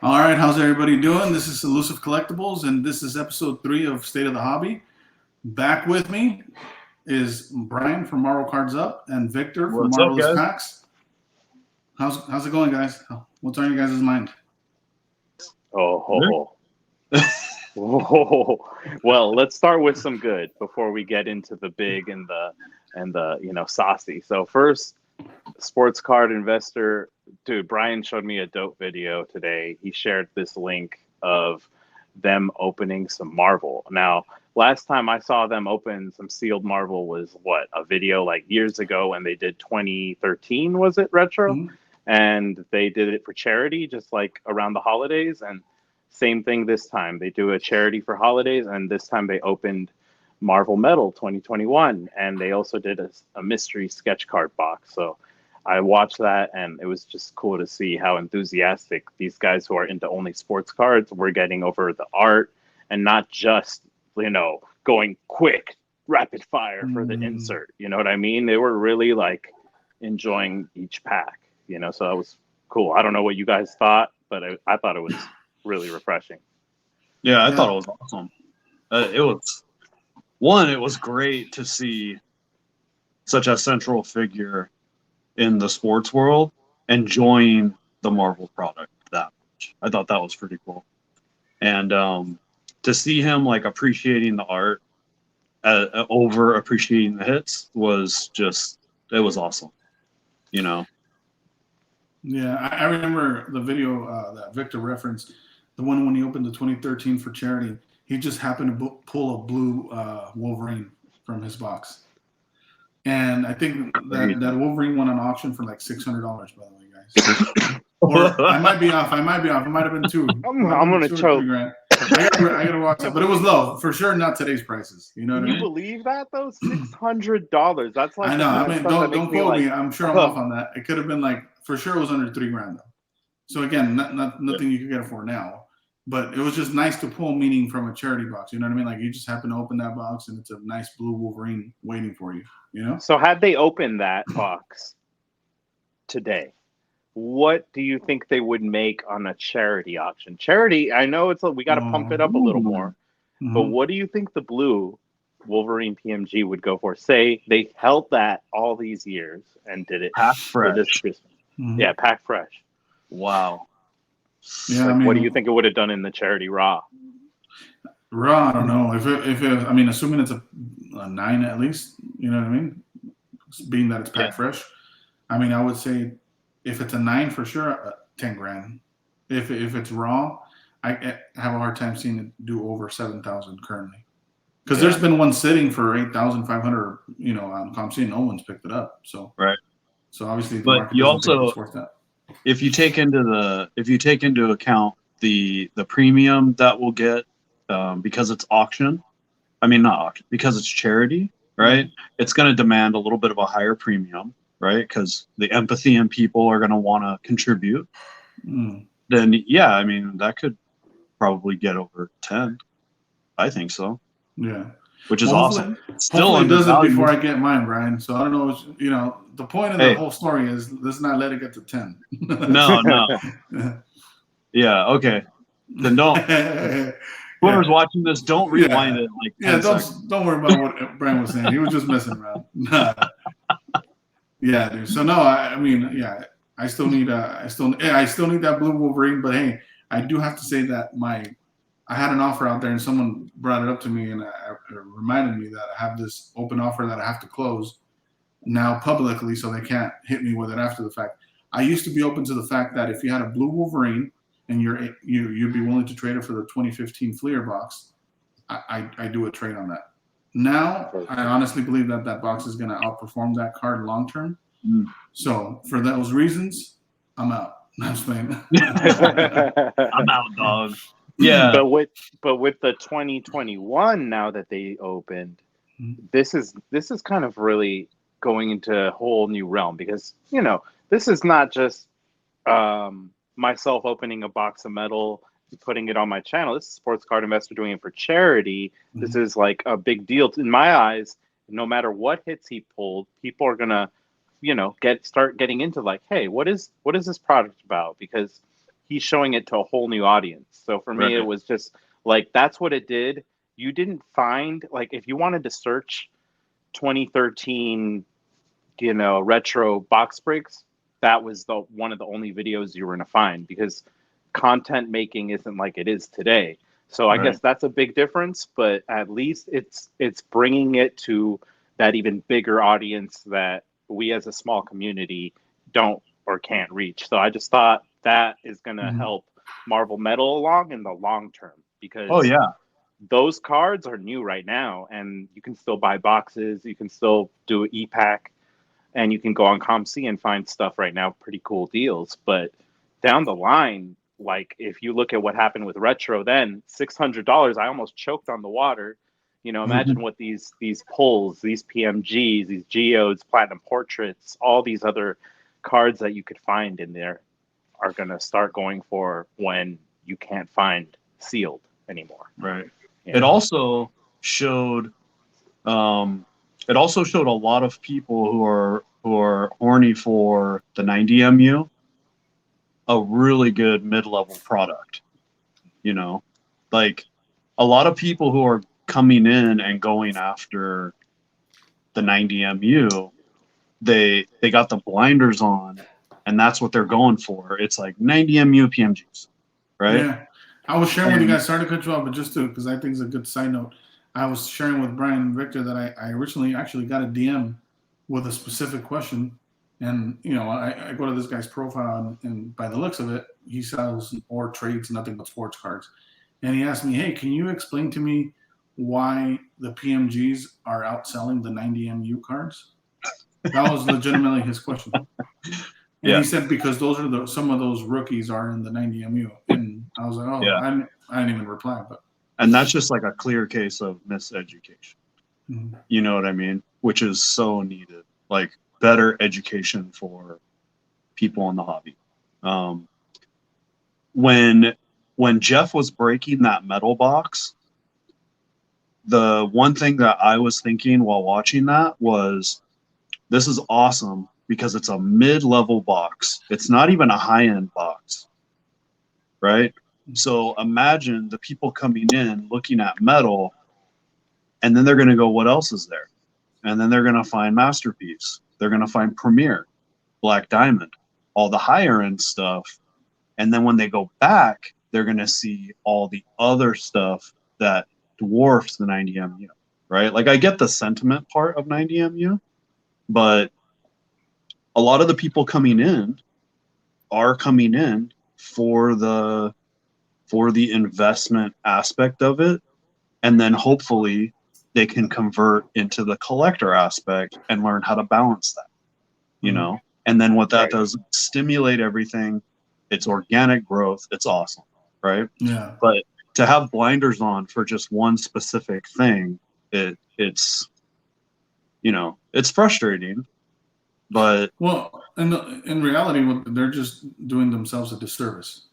All right, how's everybody doing? This is Elusive Collectibles, and this is episode 3 of State of the Hobby. Back with me is Brian from Marvel Cards Up and Victor from What's up, Marvelous guys? Packs. How's it going, guys? What's on your guys' mind? Oh. Well, let's start with some good before we get into the big and the saucy. So first, sports card investor, dude, Brian showed me a dope video today. He shared this link of them opening some Marvel. Now, last time I saw them open some sealed Marvel was a video like years ago when they did 2013, was it retro? Mm-hmm. And they did it for charity, just like around the holidays. And same thing this time. They do a charity for holidays, and this time they opened Marvel Metal 2021, and they also did a mystery sketch card box. So I watched that, and it was just cool to see how enthusiastic these guys who are into only sports cards were getting over the art, and not just, going quick, rapid fire for the insert. You know what I mean? They were really like enjoying each pack, so that was cool. I don't know what you guys thought, but I thought it was really refreshing. Yeah, I thought it was awesome. It was great to see such a central figure in the sports world enjoying the Marvel product that much. I thought that was pretty cool. And to see him like appreciating the art over appreciating the hits was awesome. Yeah, I remember the video that Victor referenced, the one when he opened the 2013 for charity. He just happened to pull a blue Wolverine from his box. And I think that Wolverine went on auction for like $600, by the way, guys. Or I might be off. It might have been two. I'm going to choke. I gotta watch that. But it was low. For sure, not today's prices. You know what I mean? Can you believe that, though? $600. That's like... I know. I mean, don't quote me. I'm sure I'm off on that. It could have been like, for sure it was under $3,000, though. So again, nothing you could get it for now. But it was just nice to pull meaning from a charity box. You know what I mean? Like, you just happen to open that box and it's a nice blue Wolverine waiting for you. So had they opened that box today, what do you think they would make on a charity auction? Charity, I know we got to pump it up a little more. Mm-hmm. But what do you think the blue Wolverine PMG would go for? Say they held that all these years and did it for this Christmas. Mm-hmm. Yeah, pack fresh. Wow. Yeah, what do you think it would have done in the charity raw? Raw, I don't know. If assuming it's a 9 at least, you know what I mean? Being that it's packed fresh, I would say if it's a 9 for sure, $10,000. If it's raw, I have a hard time seeing it do over 7,000 currently. Because there's been one sitting for 8,500. On ComC, no one's picked it up. So right. So obviously, but you also, if you take into account the premium that we'll get because it's auction, not auction, because it's charity, right? Mm-hmm. It's going to demand a little bit of a higher premium, right? Because the empathy and people are going to want to contribute. Mm. Then that could probably get over 10. I think so. Yeah. Which is awesome. Still, it doesn't before I get mine, Brian. So I don't know. The point of the whole story is let's not let it get to 10. No. Yeah. Okay. Then don't. Whoever's watching this, don't rewind it. Don't worry about what Brian was saying. He was just messing around. Yeah, dude. So no, I still need that blue Wolverine. But hey, I do have to say that I had an offer out there, and someone brought it up to me, and it reminded me that I have this open offer that I have to close now publicly, so they can't hit me with it after the fact. I used to be open to the fact that if you had a blue Wolverine and you'd be willing to trade it for the 2015 Fleer box, I do a trade on that. Now, I honestly believe that box is going to outperform that card long term. Mm. So for those reasons, I'm out. I'm just playing. I'm out, dog. Yeah, but with the 2021 now that they opened, this is kind of really going into a whole new realm, because this is not just myself opening a box of metal, putting it on my channel. This is Sports Card Investor doing it for charity. Mm-hmm. This is like a big deal in my eyes. No matter what hits he pulled, people are gonna, start getting into like, hey, what is this product about? Because he's showing it to a whole new audience. So for me, Right. it was just like that's what it did. You didn't find like if you wanted to search 2013, retro box breaks, that was the one of the only videos you were going to find because content making isn't like it is today. So I Right. guess that's a big difference, but at least it's bringing it to that even bigger audience that we as a small community don't or can't reach. So I just thought that is going to help Marvel Metal along in the long term because Oh yeah. those cards are new right now and you can still buy boxes, you can still do an e-pack, and you can go on ComC and find stuff right now, pretty cool deals. But down the line, like if you look at what happened with Retro, then $600, I almost choked on the water. Imagine what these pulls, these PMGs, these Geodes, Platinum Portraits, all these other cards that you could find in there are going to start going for when you can't find sealed anymore. Right. Yeah. It also showed a lot of people who are horny for the 90MU a really good mid-level product. Like a lot of people who are coming in and going after the 90MU, they got the blinders on and that's what they're going for. It's like 90MU PMGs, right? Yeah. I was sharing with you guys, sorry to cut you off, but just because I think it's a good side note. I was sharing with Brian and Victor that I originally actually got a DM with a specific question. And, I go to this guy's profile and by the looks of it, he sells or trades nothing but sports cards. And he asked me, hey, can you explain to me why the PMGs are outselling the 90MU cards? That was legitimately his question. And he said, because those are some of those rookies are in the 90MU. And I was like, I didn't even reply. But and that's just like a clear case of miseducation. mm-hmm. You know what I mean? Which is so needed. Like better education for people in the hobby. When Jeff was breaking that metal box, the one thing that I was thinking while watching that was, this is awesome because it's a mid-level box. It's not even a high-end box, right? So imagine the people coming in looking at metal, and then they're going to go, what else is there? And then they're going to find Masterpiece. They're going to find Premier, Black Diamond, all the higher end stuff. And then when they go back, they're going to see all the other stuff that dwarfs the 90MU, right? Like I get the sentiment part of 90MU, but a lot of the people coming in are coming in for the investment aspect of it. And then hopefully they can convert into the collector aspect and learn how to balance that, and then what that does, stimulate everything. It's organic growth. It's awesome. Right. Yeah. But to have blinders on for just one specific thing, it's frustrating, but in reality, they're just doing themselves a disservice.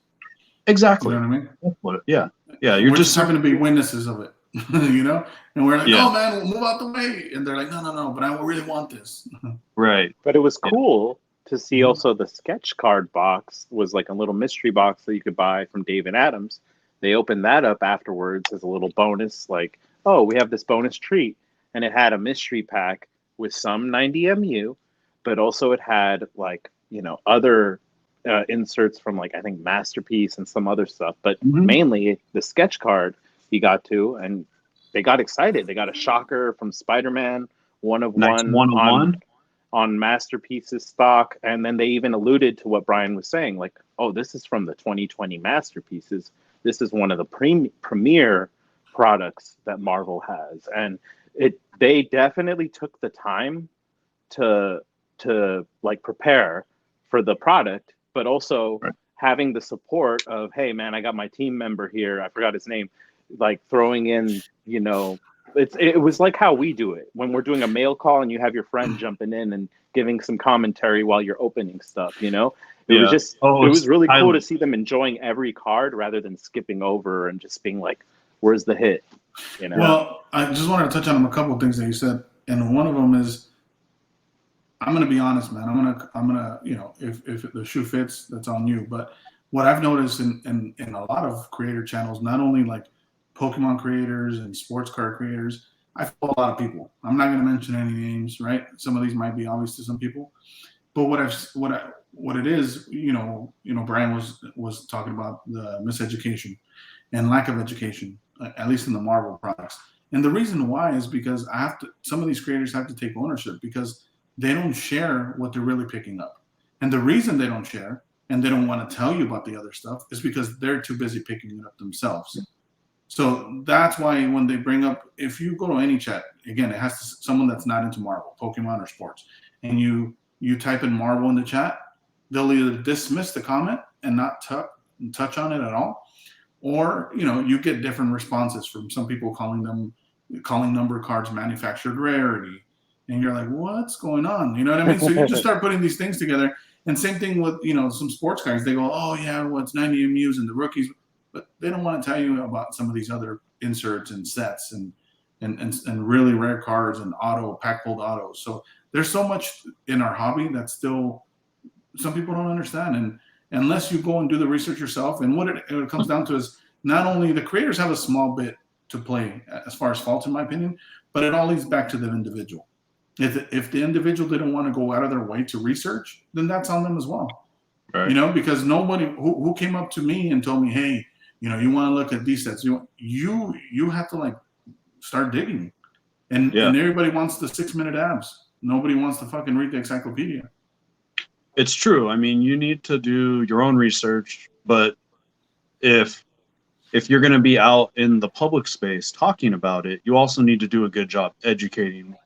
Exactly. You know what I mean? That's what yeah. You're We're just happen to be witnesses of it, and we're like, Yeah. oh man, we'll move out the way, and they're like, no, but I really want this. right. But it was cool to see also the sketch card box was like a little mystery box that you could buy from David Adams. They opened that up afterwards as a little bonus, like, oh, we have this bonus treat. And it had a mystery pack with some 90MU, but also it had like, other inserts from like, I think Masterpiece and some other stuff, but mainly the sketch card he got to, and they got excited. They got a shocker from Spider-Man, one of one on Masterpiece's stock. And then they even alluded to what Brian was saying, like, oh, this is from the 2020 Masterpieces. This is one of the premier products that Marvel has. And they definitely took the time to like prepare for the product, but also having the support of, hey man, I got my team member here, I forgot his name, like throwing in, it was like how we do it when we're doing a mail call and you have your friend jumping in and giving some commentary while you're opening stuff, It was just, it was really cool to see them enjoying every card rather than skipping over and just being like, where's the hit? Well, I just wanted to touch on a couple of things that you said. And one of them is, I'm going to be honest, man. I'm going to, if the shoe fits, that's on you. But what I've noticed in a lot of creator channels, not only like Pokemon creators and sports card creators, I follow a lot of people. I'm not going to mention any names, right? Some of these might be obvious to some people, but what it is, Brian was talking about the miseducation and lack of education, at least in the Marvel products. And the reason why is because some of these creators have to take ownership because they don't share what they're really picking up. And the reason they don't share and they don't want to tell you about the other stuff is because they're too busy picking it up themselves. So that's why when they bring up, if you go to any chat, again, it has to someone that's not into Marvel, Pokemon, or sports, and you type in Marvel in the chat, they'll either dismiss the comment and not touch on it at all, or you get different responses from some people calling number cards manufactured rarity, and you're like, what's going on? You know what I mean? So you just start putting these things together. And same thing with some sports guys. They go, oh yeah, well, it's 90 MUs and the rookies, but they don't want to tell you about some of these other inserts and sets and really rare cards and pack pulled autos. So there's so much in our hobby that still some people don't understand. And unless you go and do the research yourself, and what it comes down to is not only the creators have a small bit to play as far as fault, in my opinion, but it all leads back to the individual. If the individual didn't want to go out of their way to research, then that's on them as well. Right. Because nobody who came up to me and told me, hey, you want to look at these sets, you have to like start digging. And everybody wants the 6-minute abs. Nobody wants to fucking read the encyclopedia. It's true. I mean, you need to do your own research, but if you're going to be out in the public space talking about it, you also need to do a good job educating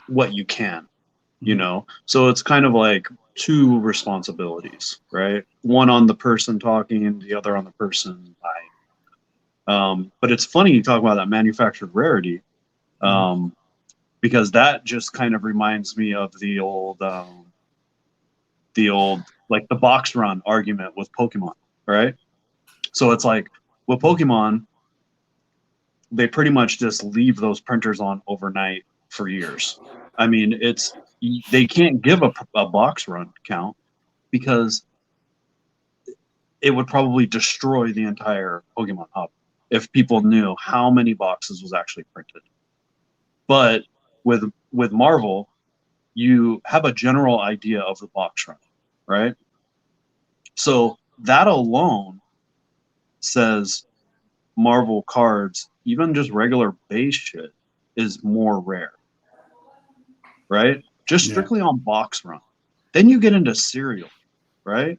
what you can, So it's kind of like two responsibilities, right? One on the person talking and the other on the person buying. But it's funny you talk about that manufactured rarity, because that just kind of reminds me of the old like the box run argument with Pokemon, right? So it's like with Pokemon, they pretty much just leave those printers on overnight for years. I mean, they can't give a box run count because it would probably destroy the entire Pokemon hub if people knew how many boxes was actually printed. But with Marvel, you have a general idea of the box run, right? So that alone says Marvel cards, even just regular base shit, is more rare, right? Just strictly on box run. Then you get into serial, right?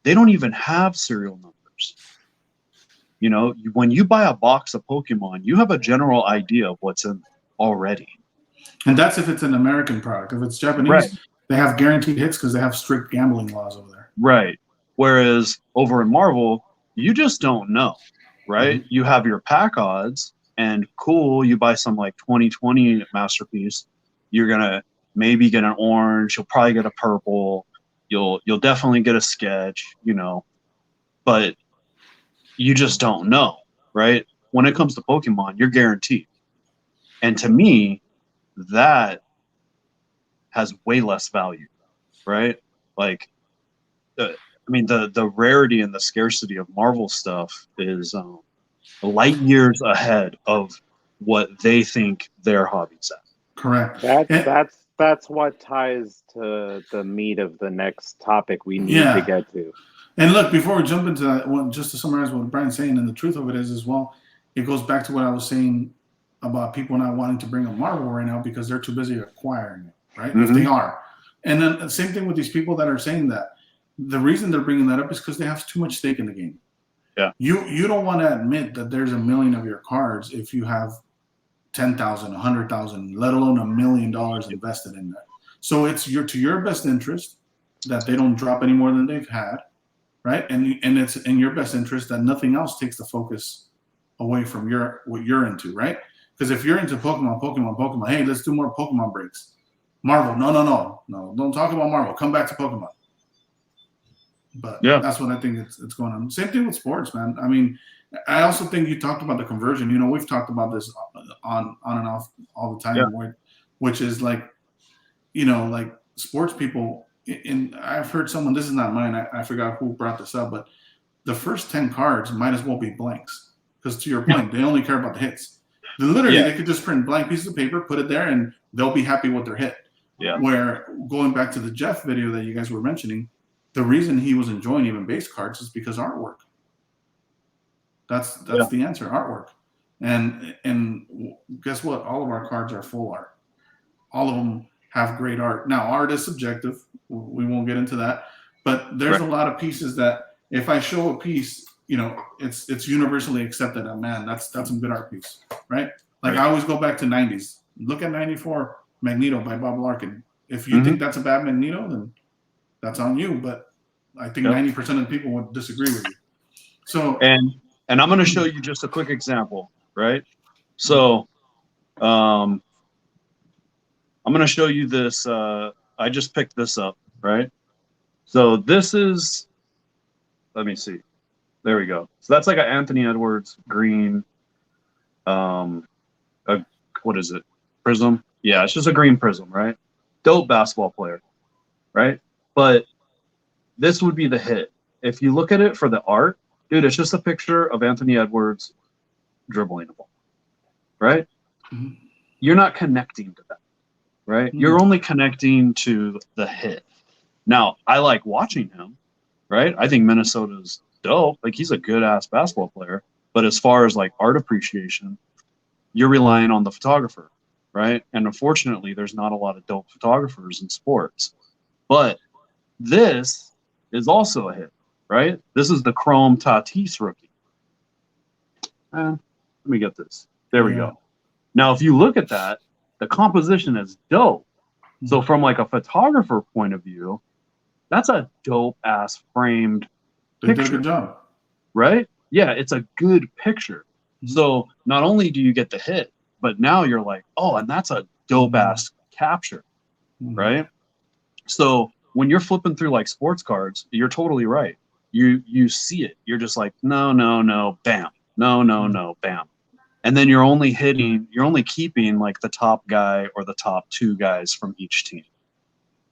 They don't even have serial numbers. When you buy a box of Pokemon, you have a general idea of what's in already. And that's if it's an American product. If it's Japanese, they have guaranteed hits because they have strict gambling laws over there. Right. Whereas over in Marvel, you just don't know, right? You have your pack odds, and cool, you buy some like 2020 Masterpiece, you're gonna maybe get an orange, you'll probably get a purple, you'll definitely get a sketch, but you just don't know, right? When it comes to Pokemon, you're guaranteed. And to me, that has way less value, right? Like, the rarity and the scarcity of Marvel stuff is light years ahead of what they think their hobby's at. Correct. That's what ties to the meat of the next topic we need to get to. And look, before we jump into that, just to summarize what Brian's saying, and the truth of it is as well, it goes back to what I was saying about people not wanting to bring up Marvel right now because they're too busy acquiring it, right? If they are. And then the same thing with these people that are saying that. The reason they're bringing that up is because they have too much stake in the game. Yeah. You don't want to admit that there's 1 million of your cards if you have 10,000, 100,000, let alone $1 million invested in that. So it's to your best interest that they don't drop any more than they've had, right? And it's in your best interest that nothing else takes the focus away from what you're into, right? Because if you're into Pokemon, hey, let's do more Pokemon breaks. Marvel, no, don't talk about Marvel. Come back to Pokemon. But that's what I think it's going on. Same thing with sports, man. I mean, I also think you talked about the conversion. We've talked about this on and off all the time, which is like, like sports people, and I've heard someone, this is not mine, I forgot who brought this up, but the first 10 cards might as well be blanks. Because to your point, they only care about the hits. Literally, they could just print blank pieces of paper, put it there, and they'll be happy with their hit. Yeah. Where, going back to the Jeff video that you guys were mentioning, the reason he was enjoying even base cards is because artwork. That's the answer, artwork. And guess what? All of our cards are full art. All of them have great art. Now, art is subjective. We won't get into that. But there's a lot of pieces that if I show a piece, you know, it's universally accepted that, man, that's some good art piece, right? Like I always go back to 90s. Look at 94 Magneto by Bob Larkin. If you think that's a bad Magneto, then that's on you. But I think 90% of the people would disagree with you. So and I'm going to show you just a quick example, right? So I'm going to show you this. I just picked this up, right? So this is, let me see. There we go. So that's like an Anthony Edwards green, what is it? Prism? Yeah, it's just a green prism, right? Dope basketball player, right? But this would be the hit. If you look at it for the art, dude, it's just a picture of Anthony Edwards dribbling the ball, right? Mm-hmm. You're not connecting to that, right? Mm-hmm. You're only connecting to the hit. Now, I like watching him, right? I think Minnesota's dope. Like, he's a good-ass basketball player. But as far as, like, art appreciation, you're relying on the photographer, right? And unfortunately, there's not a lot of dope photographers in sports. But this is also a hit, right? This is the Chrome Tatis rookie. Let me get this. There we go. Now, if you look at that, the composition is dope. So from, like, a photographer point of view, that's a dope-ass framed picture. They did a good job. Right? Yeah, it's a good picture. So not only do you get the hit, but now you're like, oh, and that's a dope-ass capture, right? So when you're flipping through, like, sports cards, you're totally right. You see it. You're just like, no, bam. No, bam. And then you're only keeping, like, the top guy or the top two guys from each team,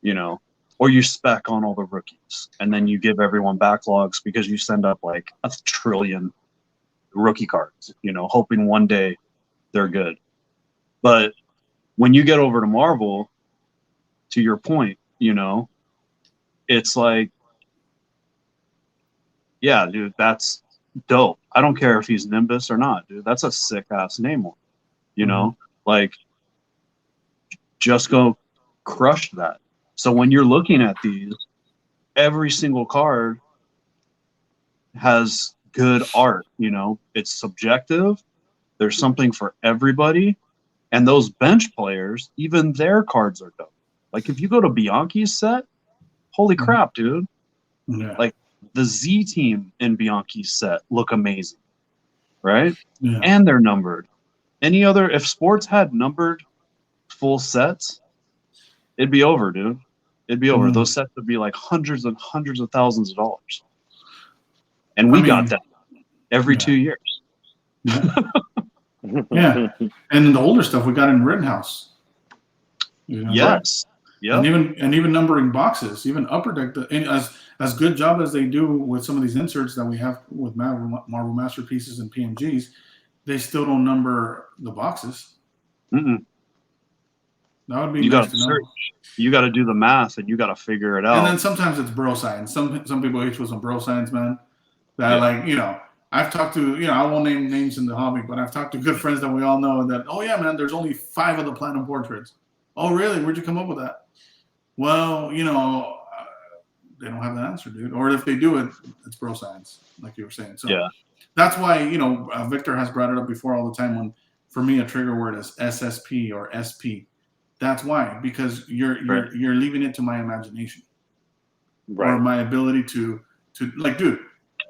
you know? Or you spec on all the rookies, and then you give everyone backlogs because you send up like 1 trillion rookie cards, you know, hoping one day they're good. But when you get over to Marvel, to your point, you know, it's like, yeah, dude, that's dope. I don't care if he's Nimbus or not, dude. That's a sick-ass name one, you know? Like, just go crush that. So when you're looking at these, every single card has good art, you know. It's subjective. There's something for everybody. And those bench players, even their cards are dope. Like, if you go to Bianchi's set, holy crap, dude. Yeah. Like, the Z team in Bianchi's set look amazing, right? Yeah. And they're numbered. If sports had numbered full sets, it'd be over, dude. It'd be over. Those sets would be like hundreds and hundreds of thousands of dollars. And we got that every 2 years. Yeah. And the older stuff we got in Rittenhouse. You know, yes. Yeah. And even numbering boxes, even Upper Deck, as good job as they do with some of these inserts that we have with Marvel Masterpieces and PMGs, they still don't number the boxes. Mm-mm. That would be you nice gotta to know. search. You got to do the math, and you got to figure it out. And then sometimes it's bro science. Some people hit you with some bro science, man. That like, you know, I've talked to, you know, I won't name names in the hobby, but I've talked to good friends that we all know that, oh yeah, man, there's only 5 of the Platinum portraits. Oh really? Where'd you come up with that? Well, you know, they don't have the answer, dude. Or if they do it, it's bro science, like you were saying. So that's why, you know, Victor has brought it up before all the time when, for me, a trigger word is SSP or SP. That's why, because you're leaving it to my imagination, or my ability to like, dude.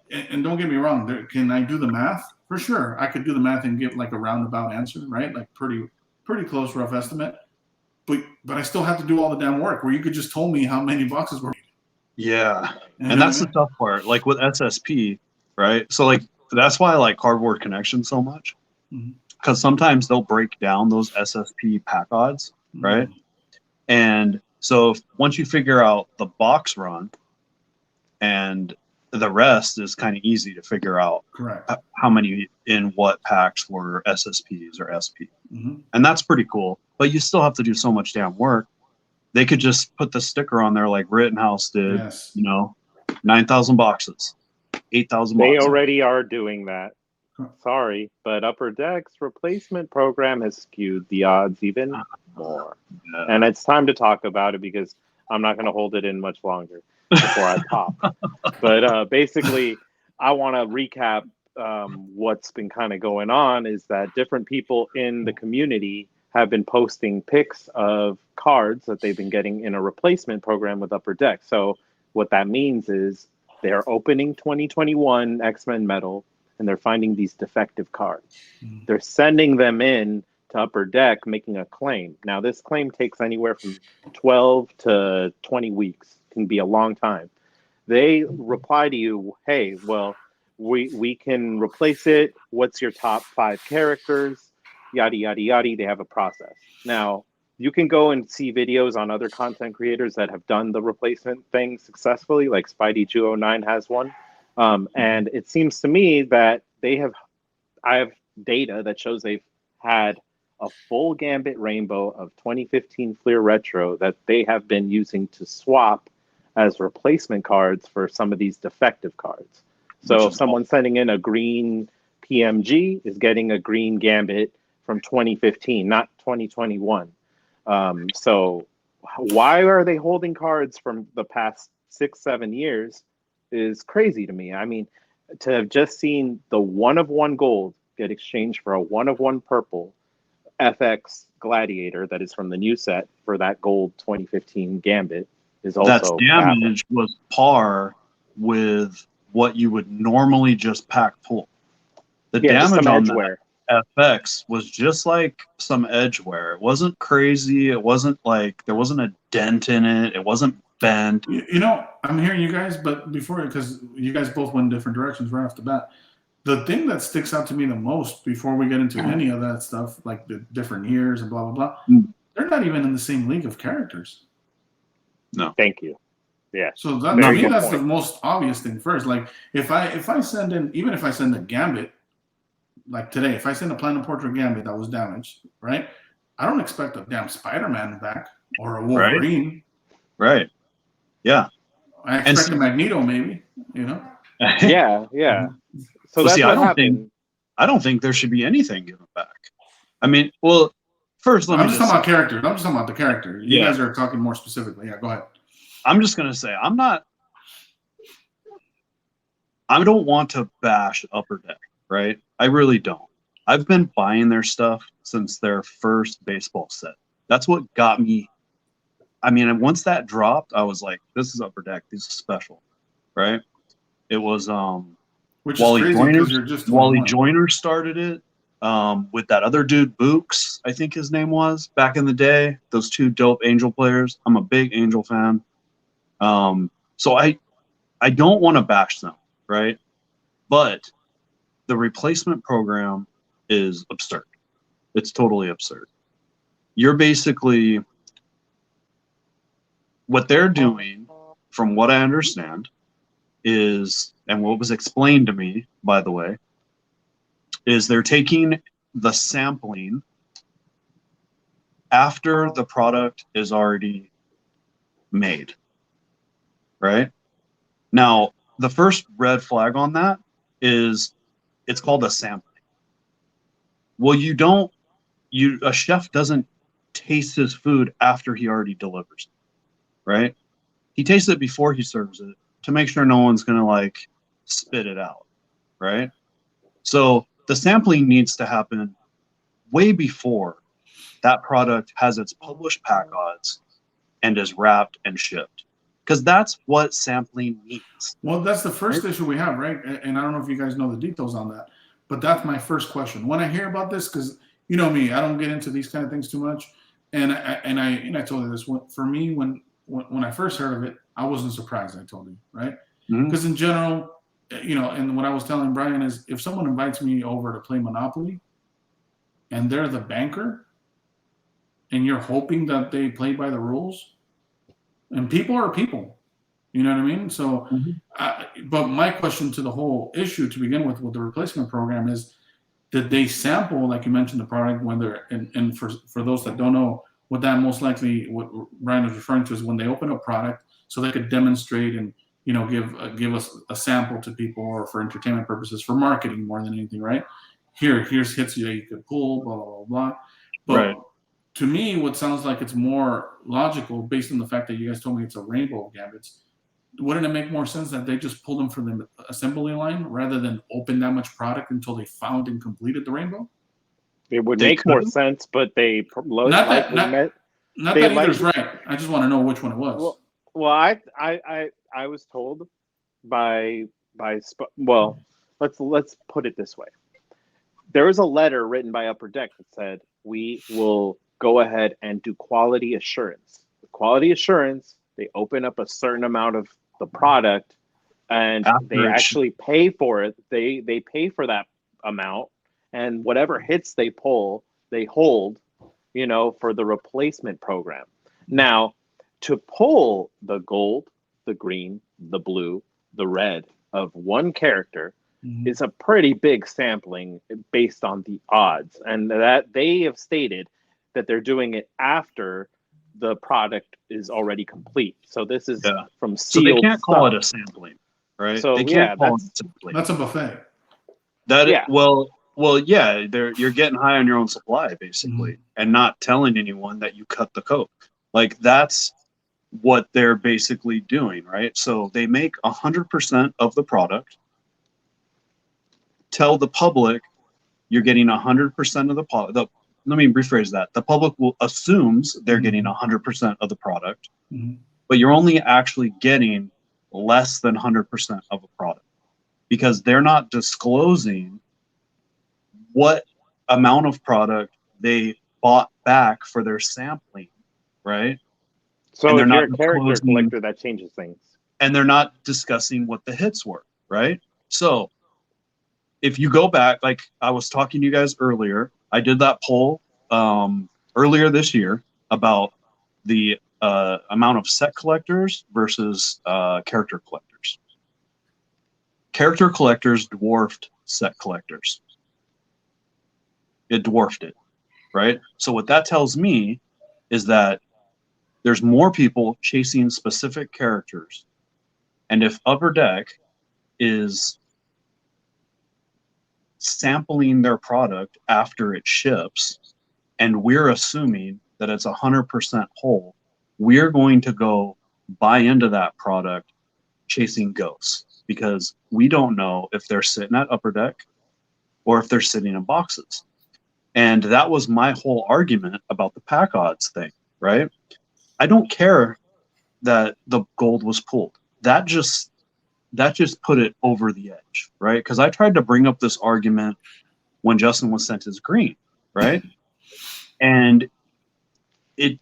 And don't get me wrong, can I do the math? For sure, I could do the math and give like a roundabout answer, right? Like pretty close rough estimate. But I still have to do all the damn work. Where you could just tell me how many boxes were. Yeah, and that's the tough part. Like with SSP, right? So like that's why I like Cardboard Connection so much, because sometimes they'll break down those SSP pack odds. Right. And So once you figure out the box run, and the rest is kind of easy to figure out Correct. how many in what packs were SSPs or SP. Mm-hmm. And that's pretty cool. But you still have to do so much damn work. They could just put the sticker on there like Rittenhouse did, Yes. 9,000 boxes, 8,000 They boxes. already are doing that. Sorry, but Upper Deck's replacement program has skewed the odds even more. Yeah. And it's time to talk about it because I'm not going to hold it in much longer before I pop. But basically, I want to recap what's been kind of going on is that different people in the community have been posting pics of cards that they've been getting in a replacement program with Upper Deck. So what that means is they're opening 2021 X-Men Metal and they're finding these defective cards. Mm-hmm. They're sending them in to Upper Deck, making a claim. Now, this claim takes anywhere from 12 to 20 weeks. It can be a long time. They reply to you, hey, well, we can replace it. What's your top 5 characters? Yada, yada, yada. They have a process. Now, you can go and see videos on other content creators that have done the replacement thing successfully, like Spidey209 has one. And it seems to me that I have data that shows they've had a full Gambit Rainbow of 2015 Fleer Retro that they have been using to swap as replacement cards for some of these defective cards. So if someone's sending in a green PMG is getting a green Gambit from 2015, not 2021. So why are they holding cards from the past 6-7 years is crazy to me. I mean, to have just seen the 1-of-1 gold get exchanged for a 1-of-1 purple FX Gladiator that is from the new set for that gold 2015 Gambit is also that's damage was par with what you would normally just pack pull. The damage on that FX was just like some edge wear. It wasn't crazy. It wasn't like there wasn't a dent in it. It wasn't bent. I'm hearing you guys, but before, because you guys both went different directions right off the bat. The thing that sticks out to me the most before we get into any of that stuff, like the different years and blah, blah, blah, they're not even in the same league of characters. No. Thank you. Yeah. So that, to me, that's the most obvious thing first. Like if I send in, even if I send a Gambit, like today, if I send a Planet Portrait Gambit that was damaged, right? I don't expect a damn Spider-Man back or a Wolverine. Right. Yeah. I expect a Magneto, maybe. Yeah. So that's I don't think there should be anything given back. I mean, well, first I'm just talking about characters. I'm just talking about the character. You guys are talking more specifically. Yeah, go ahead. I'm just gonna say I don't want to bash Upper Deck, right? I really don't. I've been buying their stuff since their first baseball set. That's what got me. I mean, once that dropped, I was like, this is Upper Deck. This is special, right? It was which Wally is crazy because you're just Wally Joyner started it with that other dude, Books, I think his name was, back in the day. Those two dope Angel players. I'm a big Angel fan. So I don't want to bash them, right? But the replacement program is absurd. It's totally absurd. You're basically, what they're doing, from what I understand, is, and what was explained to me, by the way, is they're taking the sampling after the product is already made, right? Now, the first red flag on that is it's called a sampling. Well, a chef doesn't taste his food after he already delivers it, right? He tastes it before he serves it to make sure no one's going to like spit it out, right? So the sampling needs to happen way before that product has its published pack odds and is wrapped and shipped, because that's what sampling means. Well, that's the first issue we have, right? And I don't know if you guys know the details on that, but that's my first question. When I hear about this, because you know me, I don't get into these kind of things too much, and I told you this. For me, when I first heard of it, I wasn't surprised. I told you, right? Because in general, and what I was telling Brian is, if someone invites me over to play Monopoly, and they're the banker, and you're hoping that they play by the rules, and people are people. You know what I mean? So, Mhm. but my question to the whole issue to begin with the replacement program is, did they sample, like you mentioned, the product, whether, and for those that don't know, what that most likely, what Brian is referring to is when they open a product so they could demonstrate and, give us a sample to people, or for entertainment purposes, for marketing more than anything, right? Here's hits that you could pull, blah, blah, blah, blah. But Right. to me, what sounds like it's more logical based on the fact that you guys told me it's a rainbow of gambits, wouldn't it make more sense that they just pulled them from the assembly line rather than open that much product until they found and completed the rainbow? It would They make more could. sense, but they Not that, likely not met. not They that either's likely right. I just want to know which one it was. well, I was told well, let's put it this way. There was a letter written by Upper Deck that said we will go ahead and do quality assurance. Quality assurance, they open up a certain amount of the product, and they actually pay for it. They pay for that amount, and whatever hits they pull, they hold, for the replacement program. Now, to pull the gold, the green, the blue, the red of one character is a pretty big sampling based on the odds, and that they have stated that they're doing it after the product is already complete. So this is from So sealed. they can't call it a sampling, right? So they can't call it a sampling. That's a buffet. You're getting high on your own supply basically, and not telling anyone that you cut the coke. Like that's what they're basically doing, right? So they make 100% of the product, tell the public you're getting 100% of the product. Let me rephrase that. The public assumes they're getting 100% of the product, but you're only actually getting less than 100% of a product because they're not disclosing what amount of product they bought back for their sampling, right? So if you're a character collector, that changes things. And they're not discussing what the hits were, right? So if you go back, like I was talking to you guys earlier, I did that poll earlier this year about the amount of set collectors versus character collectors. Character collectors dwarfed set collectors. It dwarfed it, right? So what that tells me is that there's more people chasing specific characters. And if Upper Deck is sampling their product after it ships, and we're assuming that it's 100% whole, we're going to go buy into that product chasing ghosts because we don't know if they're sitting at Upper Deck or if they're sitting in boxes. And that was my whole argument about the pack odds thing, right? I don't care that the gold was pulled. That just put it over the edge, right? Because I tried to bring up this argument when Justin was sent his green, right? And it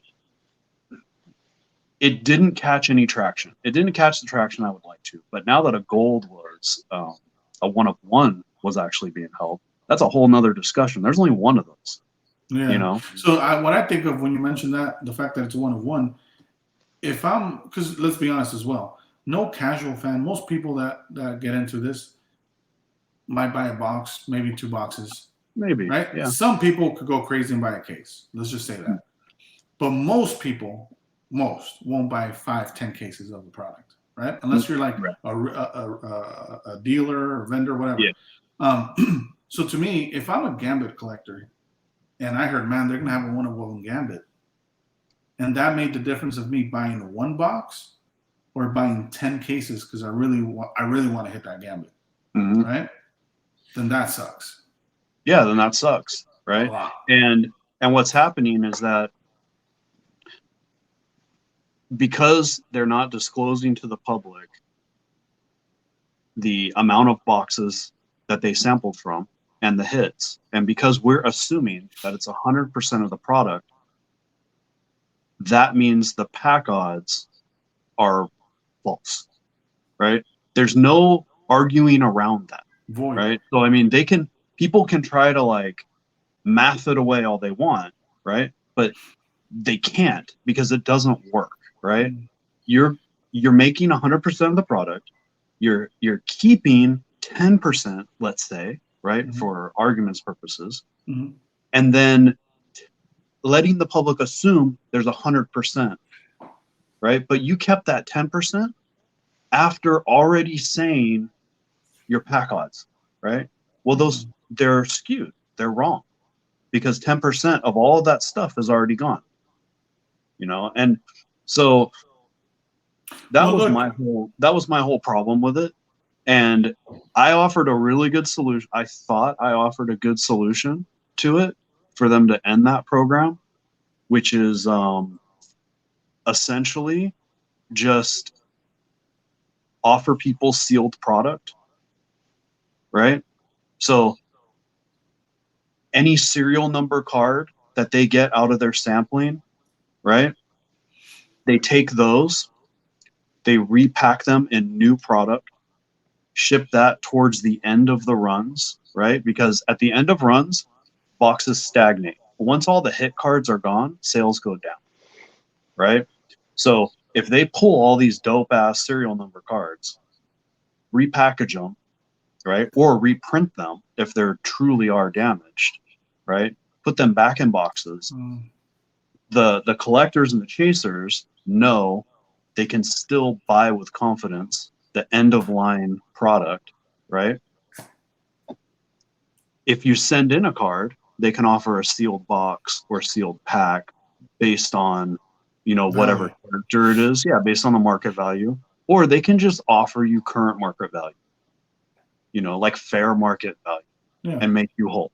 didn't catch any traction. It didn't catch the traction I would like to. But now that a gold was a 1-of-1 was actually being held, that's a whole nother discussion. There's only one of those. Yeah. You know. So what I think of when you mention that, the fact that it's a 1-of-1, because let's be honest as well, no casual fan, most people that get into this might buy a box, maybe 2 boxes. Maybe. Right? Yeah. Some people could go crazy and buy a case. Let's just say that. But most people, won't buy 5-10 cases of the product, right? Unless you're like a dealer or vendor, whatever. Yeah. So to me, if I'm a Gambit collector and I heard, man, they're going to have a 1-of-1 Gambit, and that made the difference of me buying 1 box or buying 10 cases because I really want to hit that Gambit, right? Then that sucks. Yeah, then that sucks, right? Wow. And what's happening is that because they're not disclosing to the public the amount of boxes that they sampled from and the hits, and because we're assuming that it's 100% of the product, that means the pack odds are false, right? There's no arguing around that. Void. Right? So I mean, people can try to like math it away all they want, right? But they can't because it doesn't work, right? you're making 100% of the product. You're keeping 10%, let's say, right, for arguments purposes, and then letting the public assume there's 100%, right? But you kept that 10% after already saying your pack odds, right? Well, they're skewed, they're wrong, because 10% of all of that stuff is already gone, and so that was my whole problem with it. And I offered a really good solution. I thought I offered a good solution to it for them to end that program, which is essentially just offer people sealed product, right? So any serial number card that they get out of their sampling, right? They take those, they repack them in new product, ship that towards the end of the runs, right? Because at the end of runs, boxes stagnate. Once all the hit cards are gone, sales go down, right? So if they pull all these dope ass serial number cards, repackage them, right? Or reprint them if they truly are damaged, right? Put them back in boxes. The collectors and the chasers know they can still buy with confidence the end of line product, right? If you send in a card, they can offer a sealed box or sealed pack based on, whatever character it is. Yeah, based on the market value. Or they can just offer you current market value, like fair market value, and make you whole,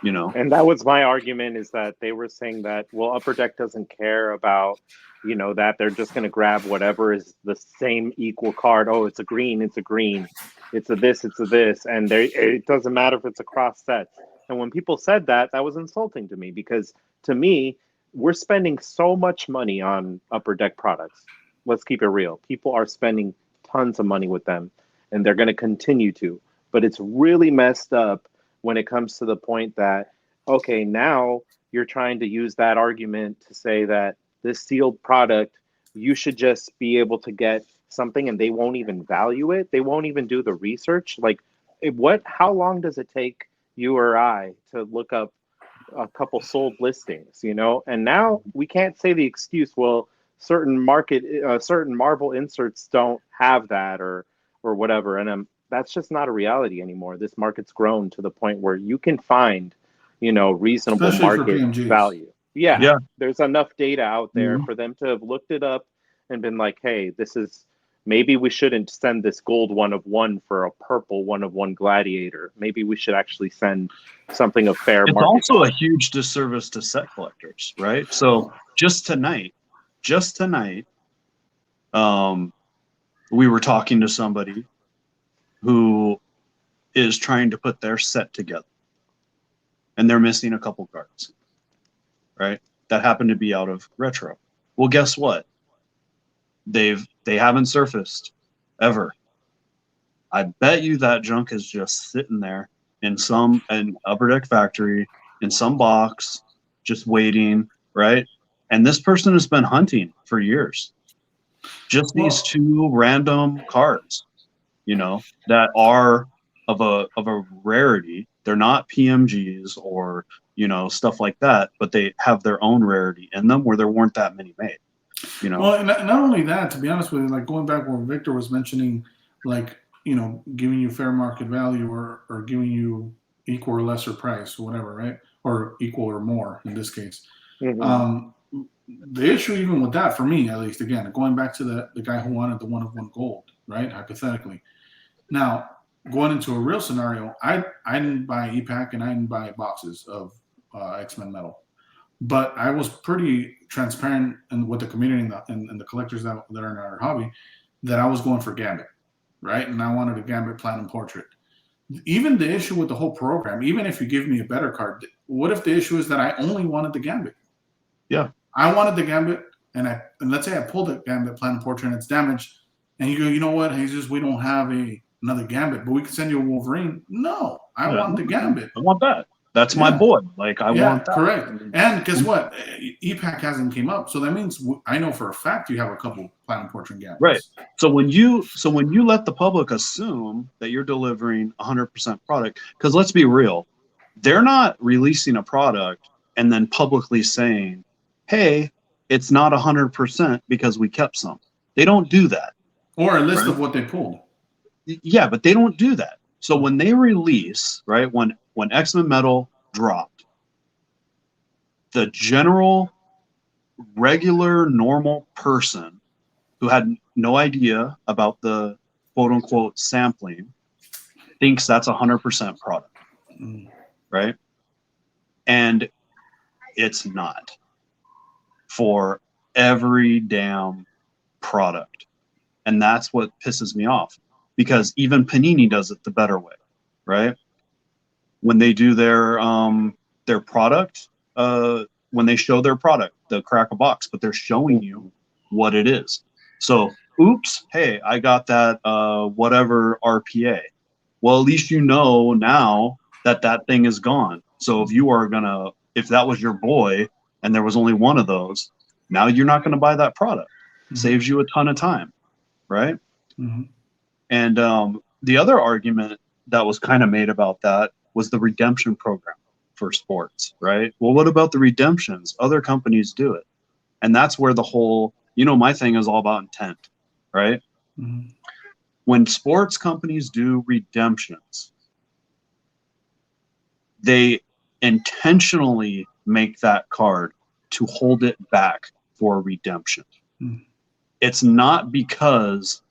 And that was my argument, is that they were saying that, well, Upper Deck doesn't care about, that they're just going to grab whatever is the same equal card. Oh, it's a green. It's a this, it's a this. And it doesn't matter if it's a cross set. And when people said that, that was insulting to me, because to me, we're spending so much money on Upper Deck products. Let's keep it real. People are spending tons of money with them, and they're going to continue to. But it's really messed up when it comes to the point that, okay, now you're trying to use that argument to say that this sealed product, you should just be able to get something and they won't even value it. They won't even do the research. Like, how long does it take you or I to look up a couple sold listings, And now we can't say the excuse, well, certain Marvel inserts don't have that or whatever. And that's just not a reality anymore. This market's grown to the point where you can find, reasonable Especially for market PMGs. value. Yeah. There's enough data out there Mhm. for them to have looked it up and been like, hey, maybe we shouldn't send this gold 1-of-1 for a purple 1-of-1 gladiator. Maybe we should actually send something of fair It's market also value. a huge disservice to set collectors, right? So just tonight, we were talking to somebody who is trying to put their set together, and they're missing a couple cards, right? That happen to be out of retro. Well, guess what? They haven't surfaced ever. I bet you that junk is just sitting there in an Upper Deck factory, in some box, just waiting, right? And this person has been hunting for years. Just these two random cards, that are of a rarity. They're not PMGs or, stuff like that, but they have their own rarity in them where there weren't that many made. Well, and not only that, to be honest with you, like going back where Victor was mentioning, like, giving you fair market value or giving you equal or lesser price or whatever, right? Or equal or more in this case. Mm-hmm. The issue even with that, for me at least, again, going back to the guy who wanted the 1-of-1 gold, right? Hypothetically. Now, going into a real scenario, I didn't buy EPAC and I didn't buy boxes of X-Men metal. But I was pretty transparent with the community and the collectors that are in our hobby that I was going for Gambit, right? And I wanted a Gambit Platinum Portrait. Even the issue with the whole program, even if you give me a better card, what if the issue is that I only wanted the Gambit? Yeah. I wanted the Gambit, and let's say I pulled the Gambit Platinum Portrait and it's damaged, and you go, you know what, Jesus, we don't have another Gambit, but we can send you a Wolverine. No, I want the Gambit. I want that. That's my Yeah. boy. Like I want that. correct. And guess what? EPAC hasn't came up, so that means I know for a fact you have a couple Platinum Portrait Gammas. Right. So when you let the public assume that you're delivering 100% product, because let's be real, they're not releasing a product and then publicly saying, "Hey, it's not 100% because we kept some." They don't do that. Or a list Right. of what they pulled. Yeah, but they don't do that. So when they release, right, when X-Men Metal dropped, the general, regular, normal person who had no idea about the quote-unquote sampling thinks that's 100% product, Mm. right? And it's not for every damn product. And that's what pisses me off, because even Panini does it the better way, right? When they do their product, when they show their product, they'll crack a box, but they're showing you what it is. So, oops, hey, I got that whatever RPA. Well, at least you know now that that thing is gone. So if that was your boy and there was only one of those, now you're not gonna buy that product. Mhm. Saves you a ton of time, right? Mhm. And the other argument that was kind of made about that was the redemption program for sports, right? Well, what about the redemptions? Other companies do it. And that's where the whole, my thing is all about intent, right? Mhm. When sports companies do redemptions, they intentionally make that card to hold it back for redemption. Mm. It's not because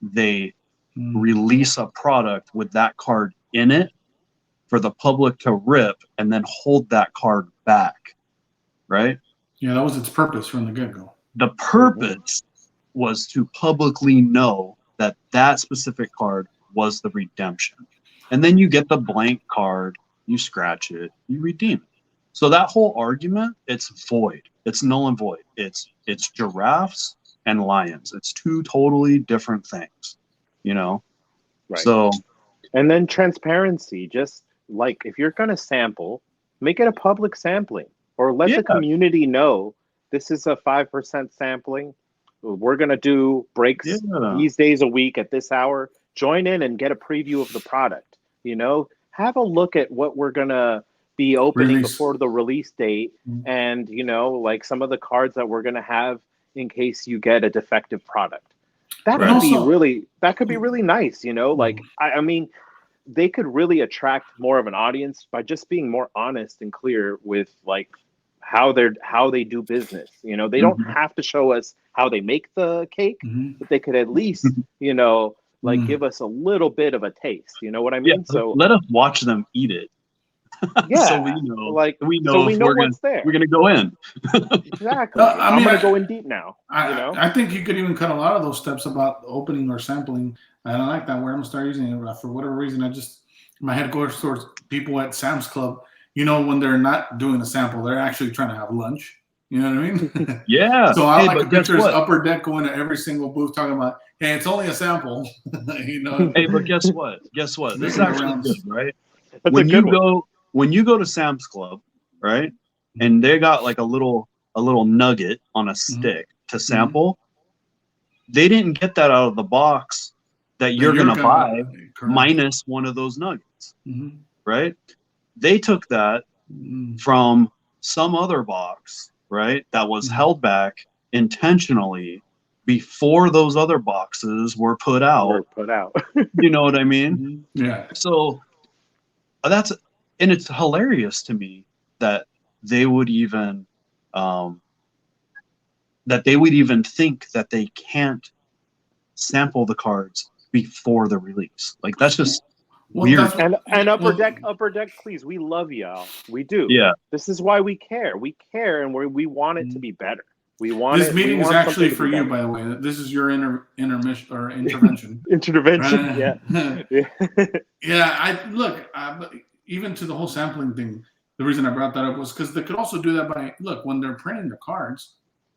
they release a product with that card in it for the public to rip and then hold that card back, right? Yeah, that was its purpose from the get-go. The purpose was to publicly know that that specific card was the redemption. And then you get the blank card, you scratch it, you redeem it. So that whole argument, it's void. It's null and void. It's giraffes and lions. It's two totally different things, Right. So, and then transparency, just like if you're going to sample, make it a public sampling, or let the community know this is a 5% sampling. We're going to do breaks these days a week at this hour. Join in and get a preview of the product. Have a look at what we're going to be opening before the release date. Mhm. And, like some of the cards that we're going to have in case you get a defective product. That could be really nice, like, I mean, they could really attract more of an audience by just being more honest and clear with like how they do business. They don't have to show us how they make the cake, but they could at least, give us a little bit of a taste. You know what I mean? Yeah, so let us watch them eat it. Yeah, so we know what's there. We're gonna go in. Exactly. I'm gonna go in deep now. I think you could even cut a lot of those steps about opening or sampling. I don't like that word. I'm gonna start using it for whatever reason. My head goes towards people at Sam's Club. When they're not doing a sample, they're actually trying to have lunch. You know what I mean? Yeah. So I like to picture this Upper Deck going to every single booth talking about, hey, it's only a sample. Hey, but guess what? This is actually good, right? That's When you go to Sam's Club, right, and they got like a little nugget on a stick to sample, they didn't get that out of the box that you're gonna buy minus one of those nuggets, right? They took that from some other box, right, that was held back intentionally before those other boxes were put out. You know what I mean? Yeah. So and it's hilarious to me that they would even think that they can't sample the cards before the release. Like that's just weird. And Upper Deck, please, we love y'all. We do. Yeah. This is why we care. We care, and we want it to be better. This meeting is actually for you, by the way. This is your intermission or intervention. Intervention. Yeah. Even to the whole sampling thing, the reason I brought that up was because they could also do that when they're printing the cards,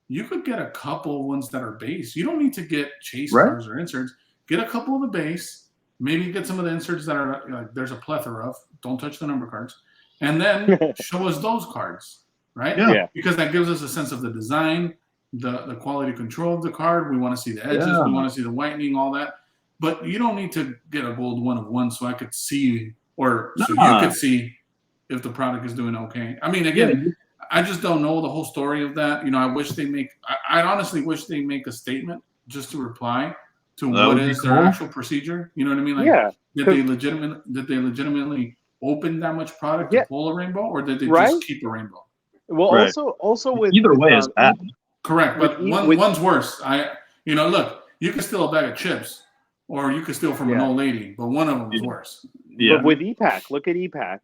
you could get a couple ones that are base. You don't need to get chase cards or inserts. Get a couple of the base. Maybe get some of the inserts that are there's a plethora of. Don't touch the number cards. and then show us those cards, right? Yeah. Because that gives us a sense of the design, the quality control of the card. We want to see the edges, Yeah. we want to see the whitening, all that. But you don't need to get a gold 1 of 1 so I could see, or so you could see if the product is doing okay. I mean, again, I just don't know the whole story of that. You know, I wish they make. I honestly wish they make a statement just to reply to That what would be is their cool. actual procedure. You know what I mean? Like, Yeah. did they legitimately open that much product to Yeah. pull a rainbow, or did they Right. just keep a rainbow? Well, Right. also with Either way is bad. Correct, but with- one's worse. Look, you can steal a bag of chips, or you can steal from an Yeah. old lady, but one of them is worse. Yeah. But with EPAC, look at EPAC.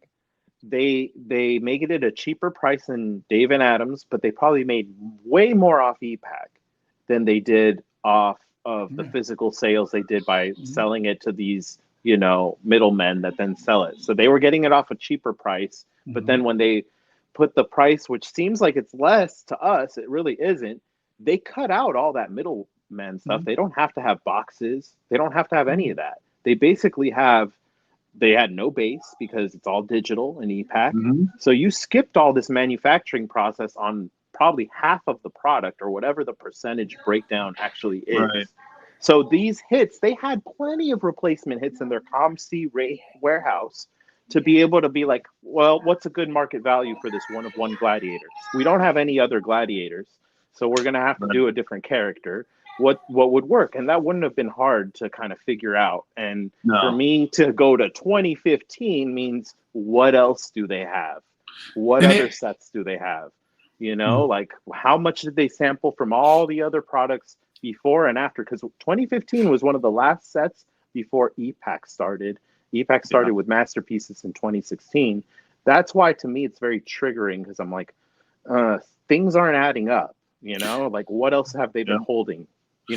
They make it at a cheaper price than Dave and Adams, but they probably made way more off EPAC than they did off of the Yeah. physical sales they did by selling it to these, middlemen that then sell it. So they were getting it off a cheaper price, but then when they put the price, which seems like it's less to us, it really isn't. They cut out all that middleman stuff. They don't have to have boxes. They don't have to have any of that. They basically they had no base because it's all digital in EPAC. Mhm. So you skipped all this manufacturing process on probably half of the product or whatever the percentage breakdown actually is. Right. So these hits, they had plenty of replacement hits in their ComC warehouse to be able to be like, well, what's a good market value for this 1 of 1 gladiator? We don't have any other gladiators, so we're going to have to do a different character. What would work? And that wouldn't have been hard to kind of figure out. And for me to go to 2015 means, what else do they have? What other sets do they have? Like, how much did they sample from all the other products before and after? Because 2015 was one of the last sets before EPAC started. EPAC started with Masterpieces in 2016. That's why, to me, it's very triggering, because I'm like, things aren't adding up. Like, what else have they been holding?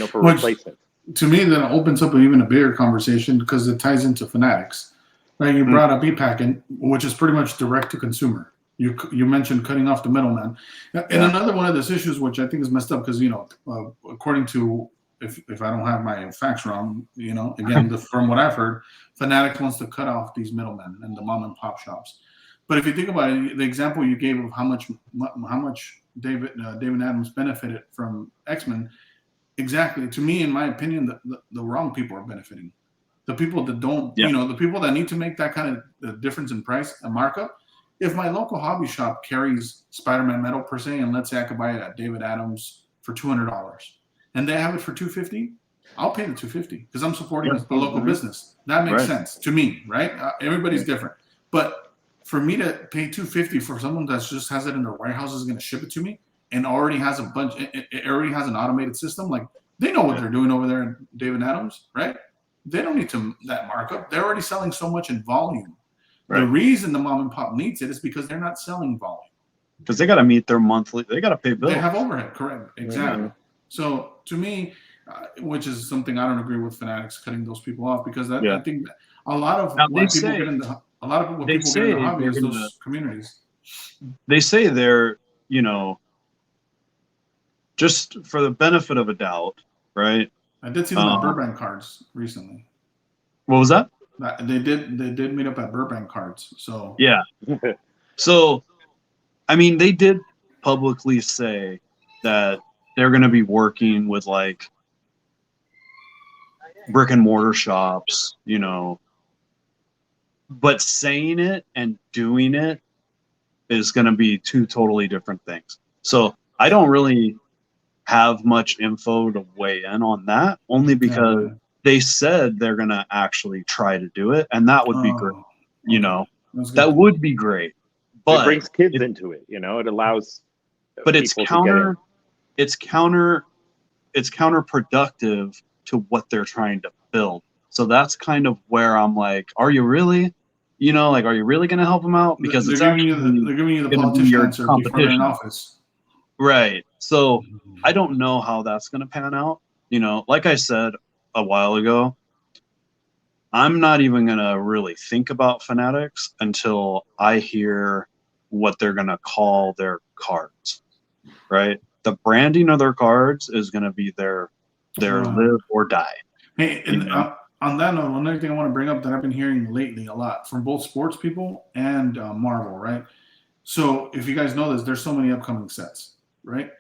For replacement. To me, that opens up even a bigger conversation because it ties into Fanatics. Right? You brought up EPAC, which is pretty much direct to consumer. You mentioned cutting off the middleman. And another one of those issues, which I think is messed up, because according to, if I don't have my facts wrong, again, from what I've heard, Fanatics wants to cut off these middlemen and the mom and pop shops. But if you think about it, the example you gave of how much David Adams benefited from X-Men. Exactly. To me, in my opinion, the wrong people are benefiting. The people that don't, the people that need to make that kind of difference in price, a markup. If my local hobby shop carries Spider-Man metal per se, and let's say I could buy it at David Adams for $200, and they have it for $250, I'll pay the $250 because I'm supporting a local business. That makes sense to me, right? Everybody's different, but for me to pay $250 for someone that just has it in their warehouse is going to ship it to me, and already has a bunch, it already has an automated system. Like, they know what they're doing over there in David Adams, right? They don't need that markup. They're already selling so much in volume. Right. The reason the mom and pop needs it is because they're not selling volume. Because they got to meet their monthly, they got to pay bills. They have overhead, correct? Exactly. So to me, which is something I don't agree with Fanatics cutting those people off, because I think a lot of why people get into the hobby is those communities. They say they're, just for the benefit of a doubt, right? I did see them at Burbank Cards recently. What was that? They did meet up at Burbank Cards. So yeah. So, I mean, they did publicly say that they're going to be working with like brick and mortar shops, but saying it and doing it is going to be two totally different things. So I don't really have much info to weigh in on that, only because they said they're going to actually try to do it, and that would be great. That would be great. But it brings kids into it, it allows. But it's counterproductive to what they're trying to build. So that's kind of where I'm like, are you really? Are you really going to help them out? Because they're giving you the politician answer before they're in office. Right. So I don't know how that's going to pan out. Like I said a while ago, I'm not even going to really think about Fanatics until I hear what they're going to call their cards, right? The branding of their cards is going to be their live or die. Hey, and on that note, another thing I want to bring up that I've been hearing lately a lot from both sports people and Marvel, right? So if you guys know this, there's so many upcoming sets, right?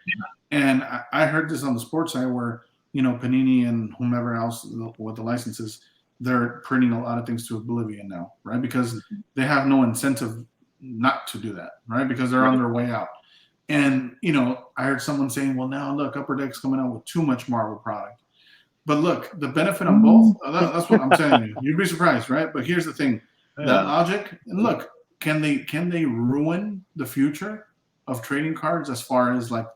And I heard this on the sports side where, Panini and whomever else with the licenses, they're printing a lot of things to oblivion now, right? Because they have no incentive not to do that, right? Because they're on their way out. And, I heard someone saying, well, now look, Upper Deck's coming out with too much Marvel product. But look, the benefit on both, that's what I'm telling you. You'd be surprised, right? But here's the thing. That logic, and look, can they ruin the future of trading cards as far as like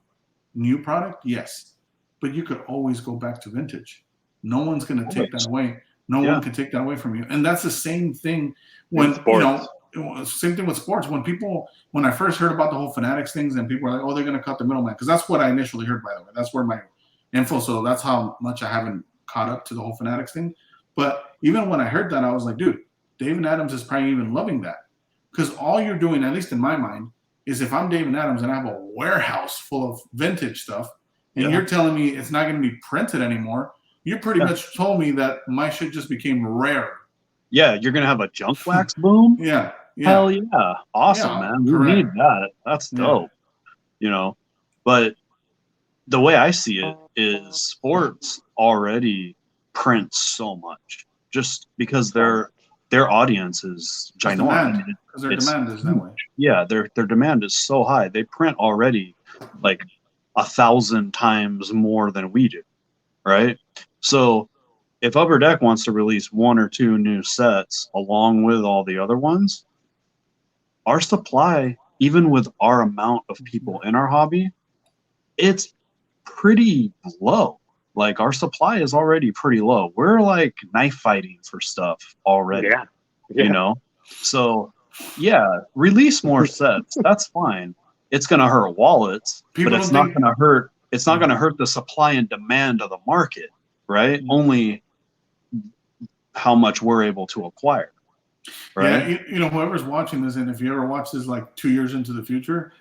new product? Yes. But you could always go back to vintage. No one's going to take that away. No one can take that away from you. And that's the same thing when, same thing with sports. When I first heard about the whole Fanatics things and people were like, oh, they're going to cut the middleman. Because that's what I initially heard, by the way. That's where my info. So that's how much I haven't caught up to the whole Fanatics thing. But even when I heard that, I was like, dude, David Adams is probably even loving that. Because all you're doing, at least in my mind, is if I'm David Adams and I have a warehouse full of vintage stuff, and you're telling me it's not going to be printed anymore, you pretty much told me that my shit just became rare. Yeah, you're going to have a junk wax boom? Yeah. Hell yeah. Awesome, man. We need that. That's dope. But the way I see it is sports already print so much just because their audience is ginormous. Because their demand is that way. Yeah, their demand is so high. They print already like 1,000 times more than we do, right? So if Upper Deck wants to release 1 or 2 new sets along with all the other ones, our supply, even with our amount of people in our hobby, it's pretty low. Like our supply is already pretty low. We're like knife fighting for stuff already. So release more sets. That's fine. It's gonna hurt wallets, but it's not gonna hurt. It's not gonna hurt the supply and demand of the market, right? Only how much we're able to acquire. Right. Yeah, whoever's watching this, and if you ever watch this like 2 years into the future,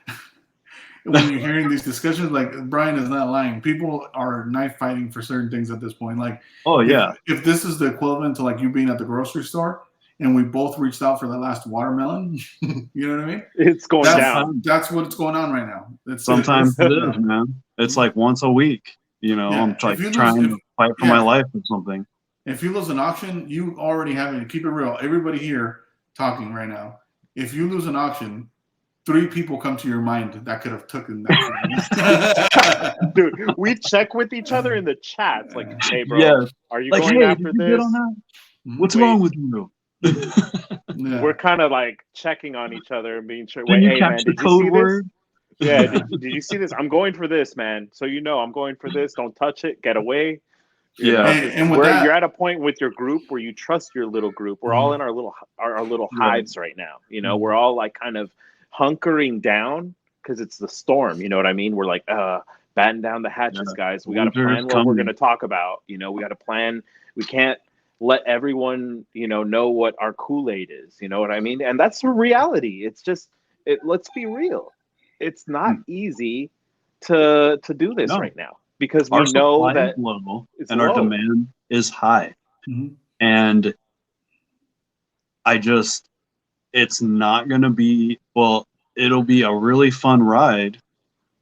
when you're hearing these discussions, like Brian is not lying. People are knife fighting for certain things at this point. Like, if this is the equivalent to like you being at the grocery store and we both reached out for the last watermelon, you know what I mean? It's going down. That's what's going on right now. Sometimes it is, man. It's like once a week. I'm trying to fight for my life or something. If you lose an auction, you already have it. Keep it real. Everybody here talking right now. If you lose an auction, 3 people come to your mind that could have taken that. Dude, we check with each other in the chats. Like, hey, bro, are you going after this? What's wrong with you? We're kind of like checking on each other and being sure. Can you catch the code word? Yeah, did you see this? I'm going for this, man. So I'm going for this. Don't touch it. Get away. And you're at a point with your group where you trust your little group. We're all in our little hives right now. We're all like kind of hunkering down because it's the storm. You know what I mean? We're like, batten down the hatches, guys. We got to plan what we're going to talk about. We got to plan. We can't let everyone, know what our Kool-Aid is. You know what I mean? And that's the reality. It's just, let's be real. It's not easy to do this right now. Because we know that low and our demand is high. And it's not going to be, it'll be a really fun ride,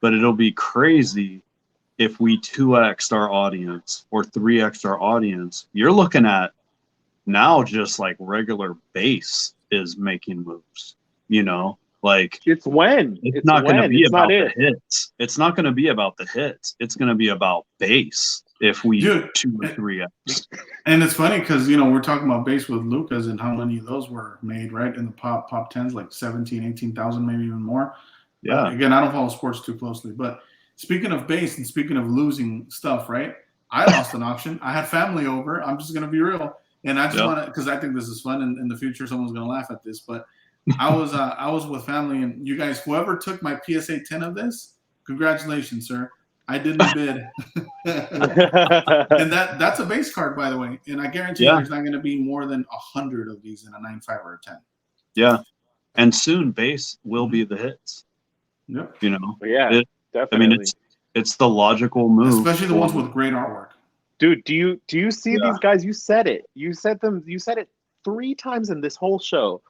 but it'll be crazy if we 2x our audience or 3x our audience. You're looking at now just like regular base is making moves, Like it's not going to be about the hits. It's not going to be about the hits. It's going to be about base. If we 2 or 3x. And it's funny because we're talking about base with Lucas and how many of those were made right in the pop 10s, like 17,000, 18,000, maybe even more. Yeah. Again, I don't follow sports too closely, but speaking of base and speaking of losing stuff, right? I lost an auction. I had family over. I'm just going to be real, and I just want to, because I think this is fun, and in the future someone's going to laugh at this, but. I was with family, and you guys, whoever took my PSA 10 of this, congratulations, sir. I didn't bid. And that's a base card, by the way. And I guarantee there's not going to be more than 100 of these in a 9.5 or a 10. Yeah. And soon base will be the hits. Yep. Definitely. I mean, it's the logical move. Especially the ones with great artwork. Dude, do you see Yeah. these guys? You said it. You said it 3 times in this whole show.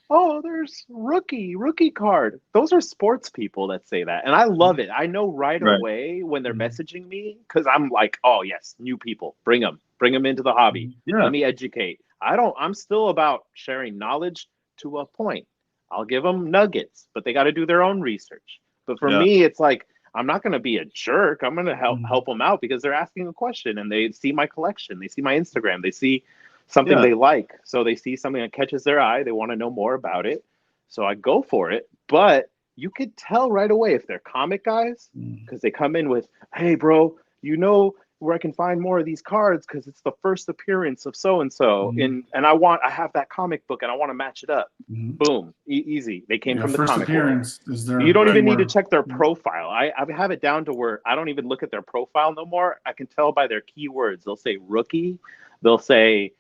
Oh, there's rookie card. Those are sports people that say that. And I love it. I know right Right. away when they're Mhm. messaging me because I'm like, oh yes, new people. Bring them into the hobby. Yeah. Let me educate. I'm still about sharing knowledge to a point. I'll give them nuggets, but they got to do their own research. But for Yeah. me, it's like I'm not going to be a jerk. I'm going to Mhm. help them out because they're asking a question and they see my collection, they see my Instagram, they see something Yeah. they like. So they see something that catches their eye, they want to know more about it. So I go for it. But you could tell right away if they're comic guys Mhm. because they come in with, "Hey, bro, you know where I can find more of these cards because it's the first appearance of so and so, Mhm. and I have that comic book and I want to match it up." Mhm. Boom, easy. They came Yeah, from the first comic world. appearance is their You don't even need to keyword. check their profile. I have it down to where I don't even look at their profile no more. I can tell by their keywords. They'll say rookie. They'll say,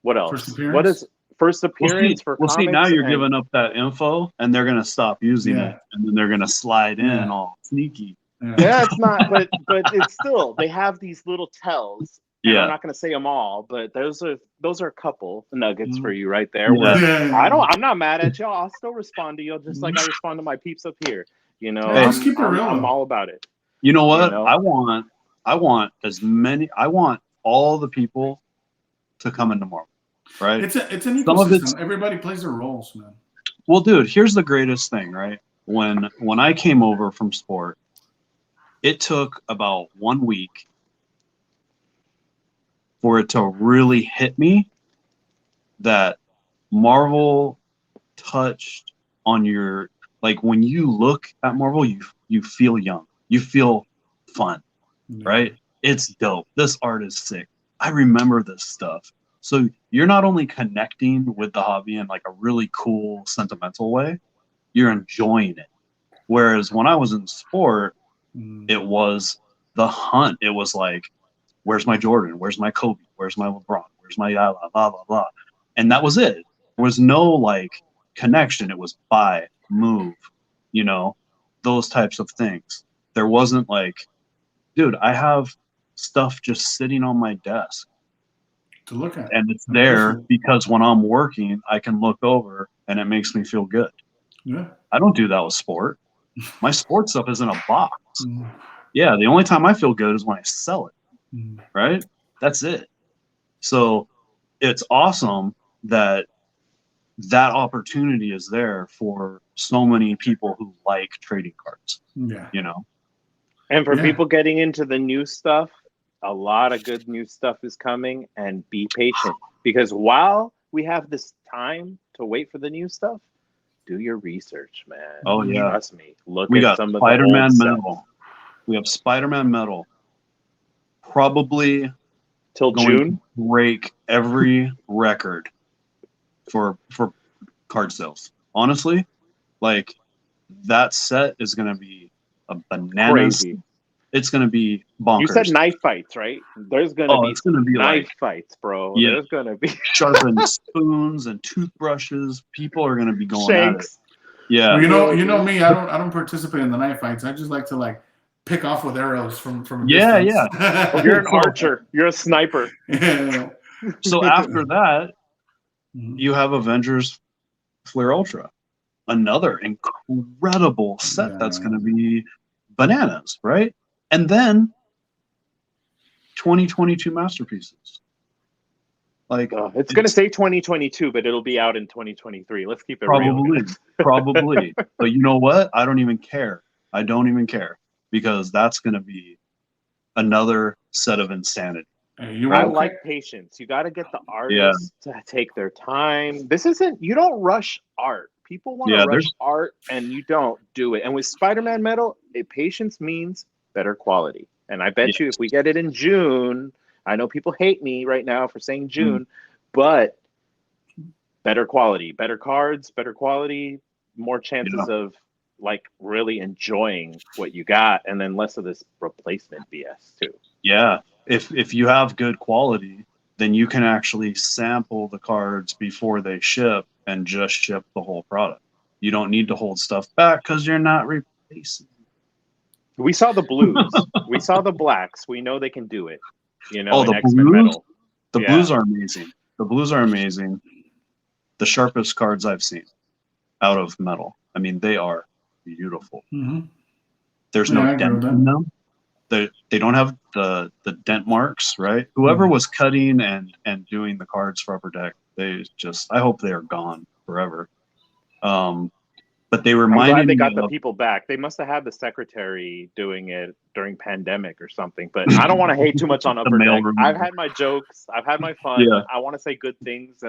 what First else? What appearance. is first appearance for Well, see, now comics? you're And giving up that info, and they're gonna stop using Yeah. it, and then they're gonna slide in Yeah. all sneaky. yeah, it's not, but it's still they have these little tells. And I'm Yeah. not going to say them all, but those are a couple nuggets for Mhm. you right there. Yeah. Where Yeah. I'm not mad at y'all. I'll still respond to y'all just like I respond to my peeps up here. You know, Hey, just keep it real. I'm all about it. You know what? know? I want all the people to come into Marvel, right? It's an Some of it's- ecosystem. Everybody plays their roles, man. Well, dude, here's the greatest thing, right? When I came over from sport, it took about 1 week for it to really hit me that Marvel touched on your, like, when you look at Marvel, you feel young, you feel fun, Yeah. right? It's dope. This art is sick. I remember this stuff. So you're not only connecting with the hobby in like a really cool, sentimental way, you're enjoying it. Whereas when I was in sport, Mhm. it was the hunt. It was like, where's my Jordan? Where's my Kobe? Where's my LeBron? Where's my Yala? Blah, blah, blah. And that was it. There was no like connection. It was buy, move, you know, those types of things. There wasn't like, dude, I have stuff just sitting on my desk To look at. and it's And there appreciate. because when I'm working, I can look over and it makes me feel good. Yeah. I don't do that with sport. My sports stuff is in a box. Mhm. Yeah, the only time I feel good is when I sell it, Mhm. right? That's it. So it's awesome that opportunity is there for so many people who like trading cards, Yeah. you know? And for Yeah. people getting into the new stuff, a lot of good new stuff is coming, and be patient because while we have this time to wait for the new stuff, do your research, man. Oh, yeah. Trust me. Look We at got some of the Spider-Man old sets. Metal. We have Spider-Man Metal. Probably Till going June. to break every record for card sales. Honestly, like that set is going to be a bananas. Crazy. It's going to be bonkers. You said knife fights, right? There's gonna be it's going to be knife like fights, bro. Yeah. There's gonna be sharpened spoons and toothbrushes. People are going to be going at it. shanks. Yeah. Well, you know me. I don't participate in the knife fights. I just like to like pick off with arrows from a Yeah, distance. Oh, you're an So- archer. You're a sniper. Yeah. So after that, Mhm. you have Avengers Flare Ultra, another incredible set that's Yeah. going to be bananas, right? And then 2022 masterpieces. Like It's gonna say 2022, but it'll be out in 2023. Let's keep it real. probably. But you know what? I don't even care. I don't even care because that's going to be another set of insanity. Hey, you I won't like patience. You got to get the Yeah. artists to take their time. This isn't, you don't rush art. People want to Yeah, rush there's- art and you don't do it. And with Spider-Man Metal, patience means better quality. And I bet you if we get it in June, I know people hate me right now for saying June, but better quality, better cards, better quality, more chances of like really enjoying what you got, and then less of this replacement BS too. Yeah. If you have good quality, then you can actually sample the cards before they ship and just ship the whole product. You don't need to hold stuff back because you're not replacing. We saw the blues. We saw the blacks. We know they can do it. You know, Oh, in the X-Men blues? Metal. The Yeah. blues are amazing. The blues are amazing. The sharpest cards I've seen out of metal. I mean, they are beautiful. Mhm. There's Yeah, I no agree dent with that. in them. They don't have the dent marks, right? Whoever Mhm. was cutting and doing the cards for Upper Deck, they just, I hope they are gone forever. But they I'm reminded glad they me got the of, people back. They must have had the secretary doing it during pandemic or something. But I don't want to hate too much on The Upper Deck. mailroom. I've had my jokes. I've had my fun. Yeah. I want to say good things.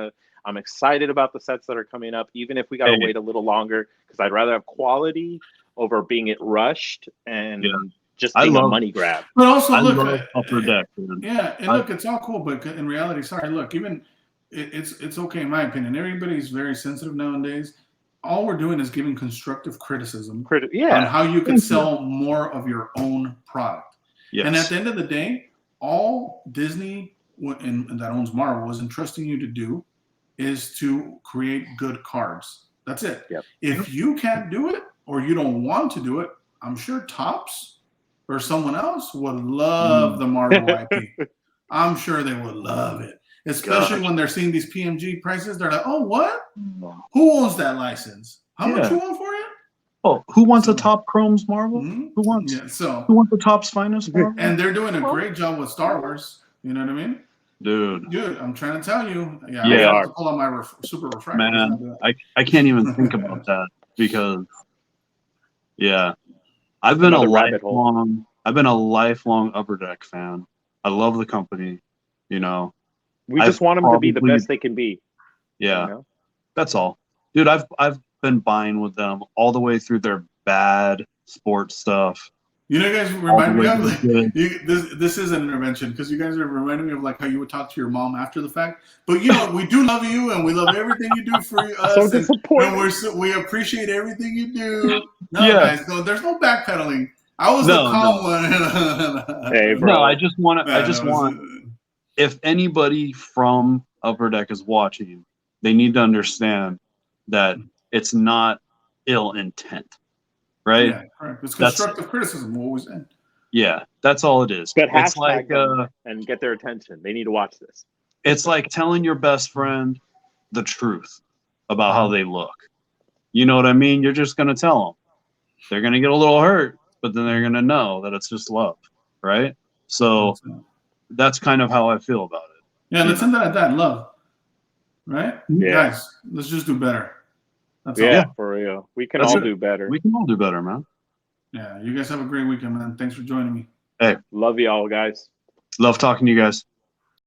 I'm excited about the sets that are coming up, even if we got to Hey. wait a little longer, because I'd rather have quality over being it rushed and Yeah. just I being a love- money grab. But also, I look, love Upper Deck, man. yeah, and look, it's all cool, but in reality, sorry, look, even it's okay in my opinion. Everybody's very sensitive nowadays. All we're doing is giving constructive criticism on Yeah. how you can Thank you. sell more of your own product. Yes. And at the end of the day, all Disney and that owns Marvel is entrusting you to do is to create good cards. That's it. Yep. If you can't do it or you don't want to do it, I'm sure Topps or someone else would love the Marvel IP. I'm sure they would love it, especially Gosh. when they're seeing these PMG prices. They're like, "Oh, what? Who owns that license? How much Yeah. you want for it?" Oh, who wants a So- top Chrome's Marvel? Mhm. Who wants? Yeah. So, Who wants the Topps finest Marvel? and they're doing a great job with Star Wars. You know what I mean? Dude, Dude, I'm trying to tell you. Yeah, They I have are. to pull out my super refractor. It's not man, good. I can't even think about that because, yeah, I've been Another rabbit hole. I've been a lifelong Upper Deck fan. I love the company, you know. We I've just want them to be the probably- best they can be. Yeah, You know? that's all, dude. I've been buying with them all the way through their bad sports stuff. You know, you guys all the remind me way of to like, good. this is an intervention because you guys are reminding me of like how you would talk to your mom after the fact. But you know, we do love you and we love everything you do for us. So and disappointed. we appreciate everything you do. No, Yeah. guys, no, there's no backpedaling. I was No, the calm one. Hey, bro. No, I just want to. Yeah, I just no, it's- want. If anybody from Upper Deck is watching, they need to understand that it's not ill intent, right? Yeah, correct. It's That's- constructive criticism. What was in? Yeah, that's all it is. But It's hashtag like them and get their attention. They need to watch this. it's like telling your best friend the truth about how they look. You know what I mean? You're just gonna tell them. They're gonna get a little hurt, but then they're gonna know that it's just love, right? So that's kind of how I feel about it. Yeah, let's end that at that. Love. Right? Yeah. Guys, let's just do better. That's Yeah, all. for real. We can That's all it. do better. We can all do better, man. Yeah, you guys have a great weekend, man. Thanks for joining me. Love y'all, guys. Love talking to you guys.